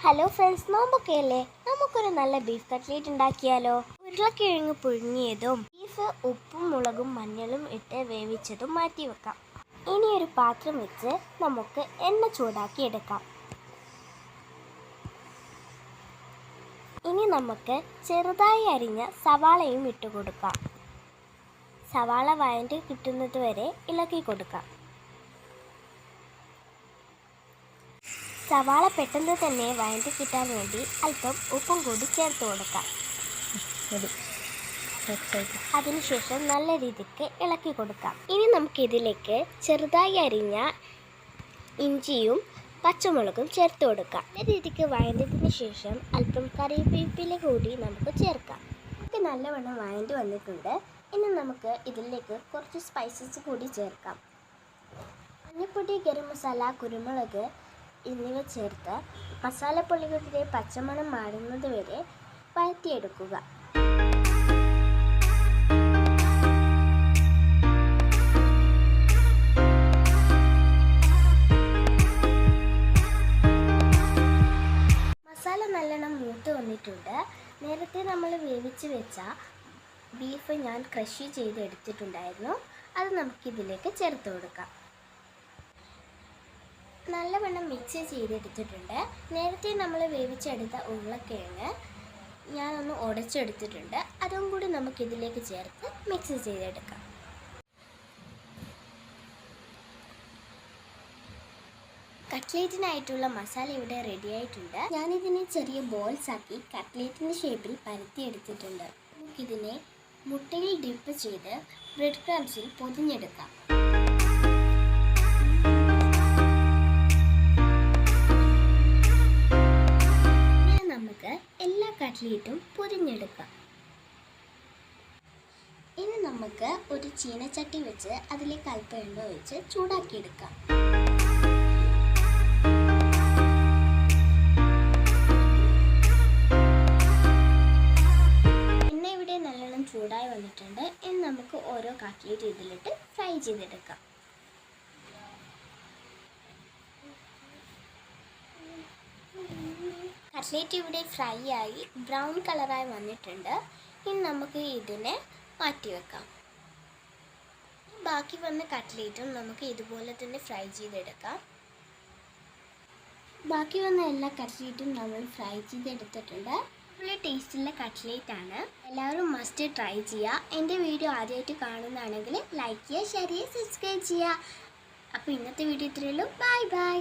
Hello friends, നോമ്പൊക്കെയല്ലേ? നമുക്കൊരു നല്ല beef cutlet ഉണ്ടാക്കിയാലോ? ഉരുളക്കിഴങ്ങ് പുഴുങ്ങിയതും ബീഫ് ഉപ്പും മുളകും മഞ്ഞളും ഇട്ട് വേവിച്ചതും മാറ്റി വെക്കാം. ഇനി ഒരു പാത്രം വെച്ച് നമുക്ക് എണ്ണ ചൂടാക്കി എടുക്കാം. ഇനി നമുക്ക് ചെറുതായി അരിഞ്ഞ സവാളയും ഇട്ട് കൊടുക്കാം. സവാള വഴണ്ട് കിട്ടുന്നത് വരെ ഇളക്കി കൊടുക്കാം. സവാള പെട്ടെന്ന് തന്നെ വഴണ്ടി കിട്ടാൻ വേണ്ടി അല്പം ഉപ്പും കൂടി ചേർത്ത് കൊടുക്കാം. അതിനുശേഷം നല്ല രീതിക്ക് ഇളക്കി കൊടുക്കാം. ഇനി നമുക്കിതിലേക്ക് ചെറുതായി അരിഞ്ഞ ഇഞ്ചിയും പച്ചമുളകും ചേർത്ത് കൊടുക്കാം. നല്ല രീതിക്ക് വഴണ്ടതിന് ശേഷം അല്പം കറിവേപ്പില കൂടി നമുക്ക് ചേർക്കാം. നമുക്ക് നല്ലവണ്ണം വഴണ്ടി വന്നിട്ടുണ്ട്. ഇനി നമുക്ക് ഇതിലേക്ക് കുറച്ച് സ്പൈസസ് കൂടി ചേർക്കാം. മഞ്ഞൾപ്പൊടി, ഗരം മസാല, കുരുമുളക് എന്നിവ ചേർത്ത് മസാലപ്പൊടികളുടെ പച്ചമണം മാറുന്നത് വരെ വഴറ്റിയെടുക്കുക. മസാല നല്ലോണം മൂത്ത് വന്നിട്ടുണ്ട്. നേരത്തെ നമ്മൾ വേവിച്ച് വെച്ച ബീഫ് ഞാൻ ക്രഷ് ചെയ്ത് എടുത്തിട്ടുണ്ടായിരുന്നു. അത് നമുക്കിതിലേക്ക് ചേർത്ത് കൊടുക്കാം. നല്ലവണ്ണം മിക്സ് ചെയ്തെടുത്തിട്ടുണ്ട്. നേരത്തെ നമ്മൾ വേവിച്ചെടുത്ത ഉരുളക്കിഴങ്ങ് ഞാനൊന്ന് ഉടച്ചെടുത്തിട്ടുണ്ട്. അതും കൂടി നമുക്കിതിലേക്ക് ചേർത്ത് മിക്സ് ചെയ്തെടുക്കാം. കട്ട്ലേറ്റിനായിട്ടുള്ള മസാല ഇവിടെ റെഡി ആയിട്ടുണ്ട്. ഞാനിതിനെ ചെറിയ ബോൾസ് ആക്കി കട്ട്ലേറ്റിൻ്റെ ഷേപ്പിൽ പരത്തിയെടുത്തിട്ടുണ്ട്. നമുക്കിതിനെ മുട്ടയിൽ ഡിപ്പ് ചെയ്ത് ബ്രെഡ് ക്രംസിൽ പൊതിഞ്ഞെടുക്കാം. എല്ലാ കട്ട്ലേറ്റും പൊതിഞ്ഞെടുക്കാം. ഇനി നമുക്ക് ഒരു ചീനച്ചട്ടി വെച്ച് അതിലേക്ക് അല്പം എണ്ണ ഒഴിച്ച് ചൂടാക്കിയെടുക്കാം. എണ്ണ ഇവിടെ നല്ലോണം ചൂടായി വന്നിട്ടുണ്ട്. ഇനി നമുക്ക് ഓരോ കട്ട്ലേറ്റ് ഇതിലിട്ട് ഫ്രൈ ചെയ്തെടുക്കാം. കട്ട്ലേറ്റ് ഇവിടെ ഫ്രൈ ആയി ബ്രൗൺ കളറായി വന്നിട്ടുണ്ട്. ഇനി നമുക്ക് ഇതിനെ മാറ്റി വെക്കാം. ബാക്കി വന്ന കട്ട്ലേറ്റും നമുക്ക് ഇതുപോലെ തന്നെ ഫ്രൈ ചെയ്തെടുക്കാം. ബാക്കി വന്ന എല്ലാ കട്ട്ലേറ്റും നമ്മൾ ഫ്രൈ ചെയ്തെടുത്തിട്ടുണ്ട്. നല്ല ടേസ്റ്റുള്ള കട്ട്ലേറ്റ് ആണ്. എല്ലാവരും മസ്റ്റ് ട്രൈ ചെയ്യുക. എൻ്റെ വീഡിയോ ആദ്യമായിട്ട് കാണുന്നതാണെങ്കിൽ ലൈക്ക് ചെയ്യുക, ഷെയർ ചെയ്യുക, സബ്സ്ക്രൈബ് ചെയ്യുക. അപ്പോൾ ഇന്നത്തെ വീഡിയോ ഇത്രയേ ഉള്ളൂ. Bye bye.